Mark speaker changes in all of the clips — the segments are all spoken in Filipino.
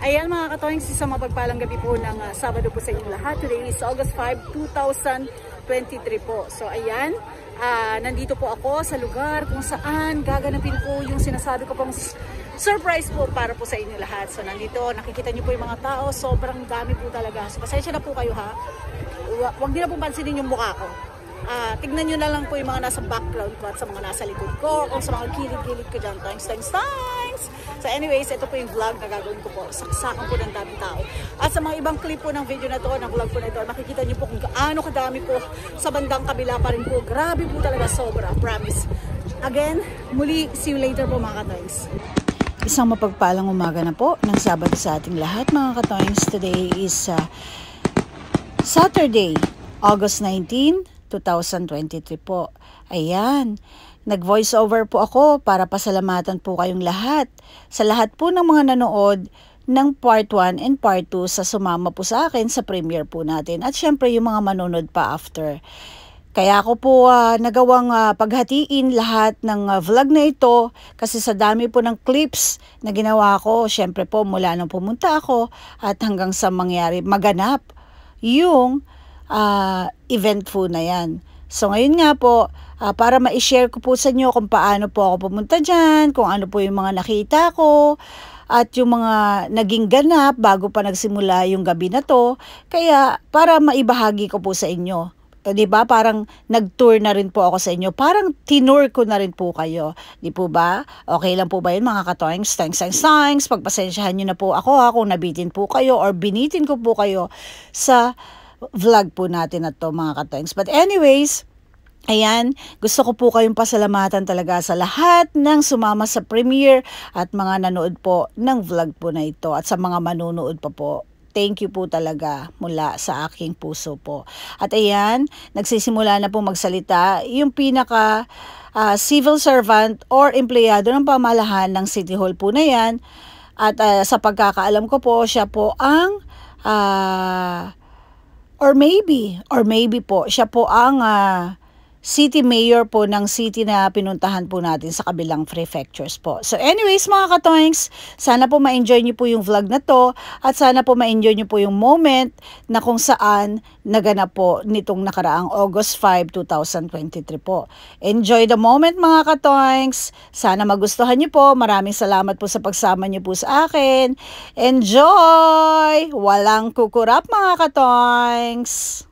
Speaker 1: Ayan mga katoings, isang mapagpalang gabi po ng Sabado po sa inyong lahat. Today is August 5, 2023 po. So ayan, nandito po ako sa lugar kung saan gaganapin po yung sinasabi ko pong surprise po para po sa inyong lahat. So nandito, nakikita niyo po yung mga tao, sobrang dami po talaga. So pasensya na po kayo ha. Huwag niyo na po pansinin yung mukha ko. Tignan nyo na lang po yung mga nasa background ko at sa mga nasa likod ko, kung sa mga kilid-kilid ko dyan. Thanks. So anyways, ito po yung vlog na gagawin ko po. Saksakan po ng daming tao. At sa mga ibang clip po ng video na to, ng vlog po na ito, makikita nyo po kung gaano kadami po sa bandang kabila pa rin po. Grabe po talaga, sobra, promise. Again, muli, see you later po mga katoings. Isang mapagpalang umaga na po ng Sabado sa ating lahat mga katoings. Today is Saturday, August 19, 2023 po. Ayan, nag-voice over po ako para pasalamatan po kayong lahat. Sa lahat po ng mga nanood ng part 1 and part 2 sa sumama po sa akin sa premiere po natin. At syempre yung mga manonood pa after. Kaya ako po nagawang paghatiin lahat ng vlog na ito kasi sa dami po ng clips na ginawa ko, syempre po mula nung pumunta ako at hanggang sa maganap yung event po na yan. So ngayon nga po, para ma-share ko po sa inyo kung paano po ako pumunta dyan, kung ano po yung mga nakita ko, at yung mga naging ganap bago pa nagsimula yung gabi na to. Kaya para maibahagi ko po sa inyo. Diba? Parang nag-tour na rin po ako sa inyo. Parang tinur ko na rin po kayo. Di po ba? Okay lang po ba yun mga katoings? Thanks. Pagpasensyahan nyo na po ako kung nabitin po kayo or binitin ko po kayo sa vlog po natin na to mga katoings. But anyways, ayan, gusto ko po kayong pasalamatan talaga sa lahat ng sumama sa premiere at mga nanood po ng vlog po na ito at sa mga manunood pa po. Thank you po talaga mula sa aking puso po. At ayan, nagsisimula na po magsalita yung pinaka civil servant or empleyado ng pamahalaan ng City Hall po na yan. At sa pagkakaalam ko po, siya po ang or maybe po, siya po ang city mayor po ng city na pinuntahan po natin sa kabilang prefectures po. So anyways mga katoings, sana po ma-enjoy nyo po yung vlog na to at sana po ma-enjoy nyo po yung moment na kung saan naganap po nitong nakaraang August 5, 2023 po. Enjoy the moment mga katoings. Sana magustuhan nyo po. Maraming salamat po sa pagsama nyo po sa akin. Enjoy! Walang kukurap mga katoings!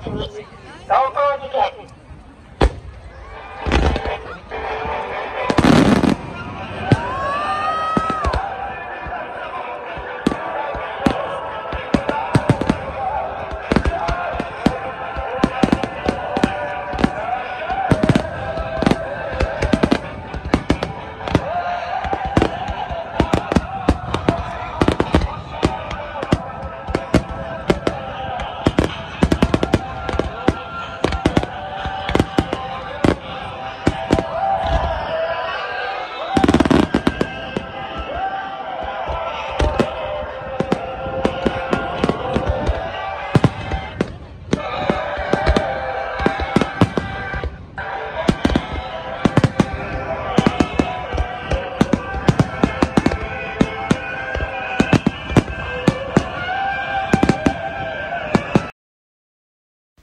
Speaker 2: 同行事件。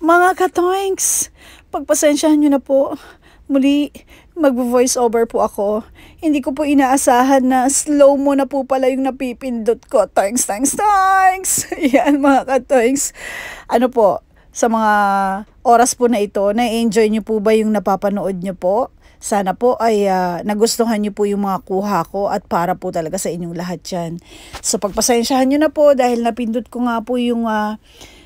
Speaker 1: Mga katoinks, pagpasensyahan nyo na po. Muli, mag-voice over po ako. Hindi ko po inaasahan na slow mo na po pala yung napipindot ko. Toinks, toinks, toinks! Yan mga katoinks. Ano po, sa mga oras po na ito, na-enjoy nyo po ba yung napapanood nyo po? Sana po ay nagustuhan nyo po yung mga kuha ko at para po talaga sa inyong lahat yan. So pagpasensyahan nyo na po dahil napindot ko nga po yung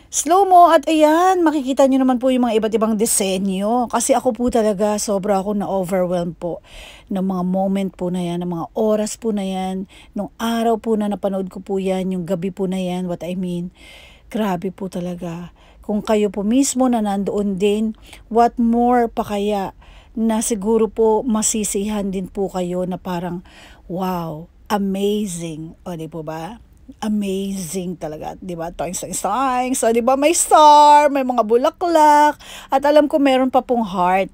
Speaker 1: slow mo at ayan, makikita nyo naman po yung mga iba't ibang disenyo. Kasi ako po talaga, sobra ako na-overwhelm po ng mga moment po na yan, ng mga oras po na yan, nung araw po na napanood ko po yan, yung gabi po na yan, what I mean. Grabe po talaga. Kung kayo po mismo na nandoon din, what more pa kaya na siguro po masisihan din po kayo na parang, wow, amazing. O di po ba? Amazing talaga, 'di ba? Toings, toings, toings. So, 'di ba may star, may mga bulaklak, at alam ko meron pa pong heart.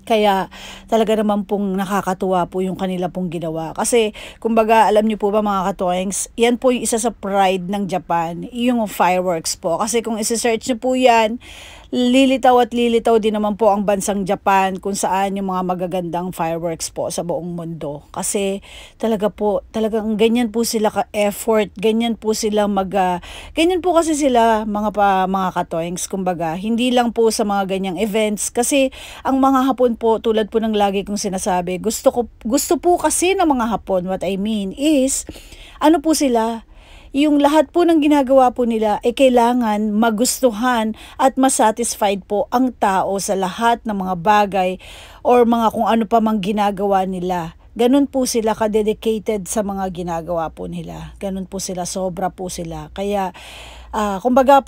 Speaker 1: Kaya talaga naman pong nakakatuwa po yung kanila pong ginawa. Kasi kumbaga alam niyo po ba mga katoings, yan po yung isa sa pride ng Japan, yung fireworks po. Kasi kung isi-search niyo po yan, lilitaw at lilitaw din naman po ang bansang Japan kung saan yung mga magagandang fireworks po sa buong mundo. Kasi talagang ganyan po sila ka-effort, ganyan po sila ganyan po kasi sila mga katoings, kumbaga, hindi lang po sa mga ganyang events. Kasi ang mga Hapon po, tulad po ng lagi kong sinasabi, gusto po kasi ng mga Hapon, what I mean is, ano po sila, yung lahat po ng ginagawa po nila ay kailangan magustuhan at masatisfied po ang tao sa lahat ng mga bagay or mga kung ano pa mang ginagawa nila. Ganun po sila ka-dedicated sa mga ginagawa po nila. Ganun po sila, sobra po sila. Kaya, kumbaga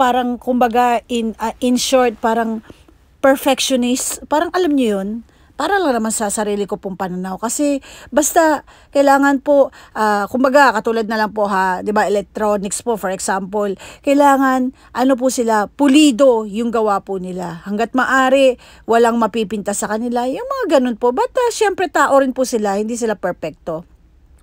Speaker 1: in short, parang perfectionist, parang alam niyo yun, para lang naman sa sarili ko pong pananaw. Kasi basta kailangan po, kumbaga katulad na lang po 'di ba, electronics po for example, kailangan po sila, pulido yung gawa po nila. Hangga't maaari, walang mapipinta sa kanila, yung mga ganun po. But syempre tao rin po sila, hindi sila perfecto.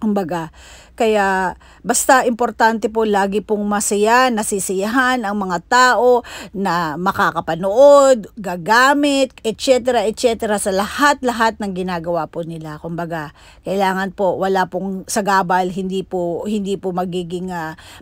Speaker 1: Kumbaga, kaya basta importante po lagi pong masaya, nasisiyahan ang mga tao na makakapanood, gagamit, etc. etc. sa lahat-lahat ng ginagawa po nila. Kumbaga, kailangan po wala pong sagabal, hindi po magiging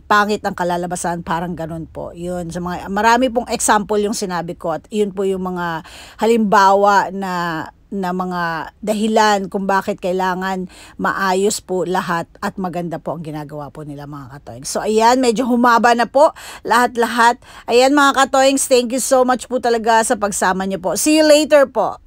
Speaker 1: pangit ang kalalabasan, parang ganun po. Yun, sa mga marami pong example yung sinabi ko at yun po yung mga halimbawa na mga dahilan kung bakit kailangan maayos po lahat at maganda po ang ginagawa po nila mga katoings. So ayan, medyo humaba na po lahat-lahat. Ayan mga katoings, thank you so much po talaga sa pagsama niyo po. See you later po.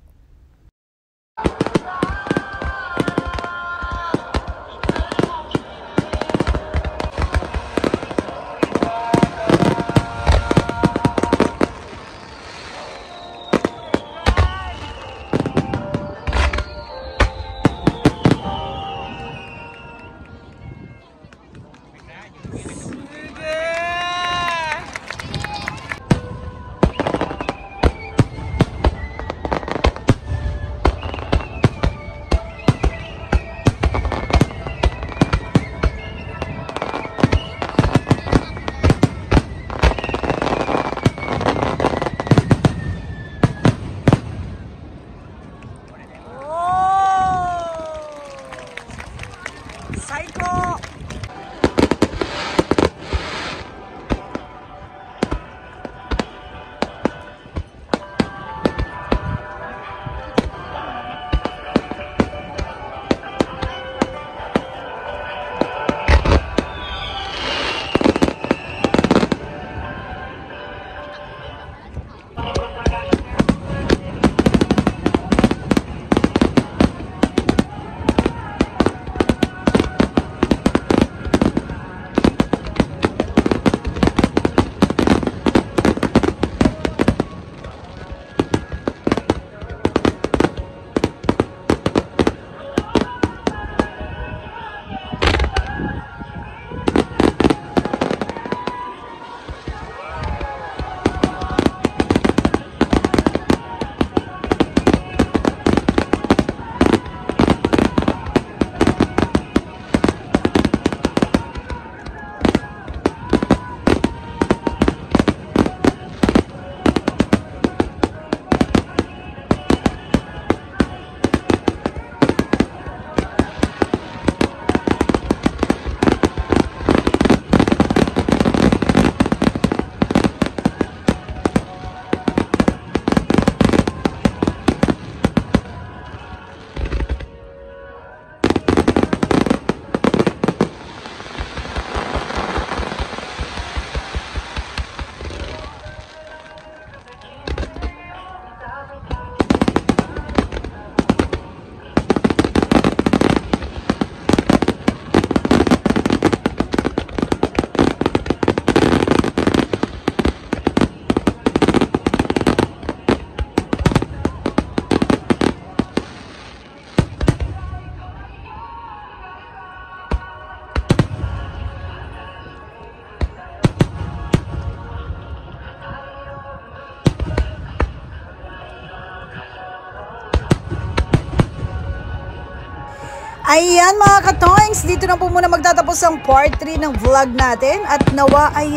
Speaker 1: Ayan mga katoings, dito na po muna magtatapos ang part 3 ng vlog natin at nawa ay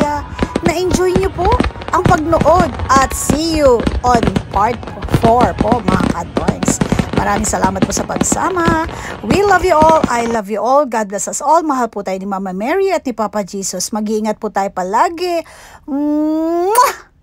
Speaker 1: na-enjoy nyo po ang pagnood at see you on part 4 po mga katoings. Maraming salamat po sa pagsama. We love you all. I love you all. God bless us all. Mahal po tayo ni Mama Mary at ni Papa Jesus. Mag-iingat po tayo palagi. Mwah!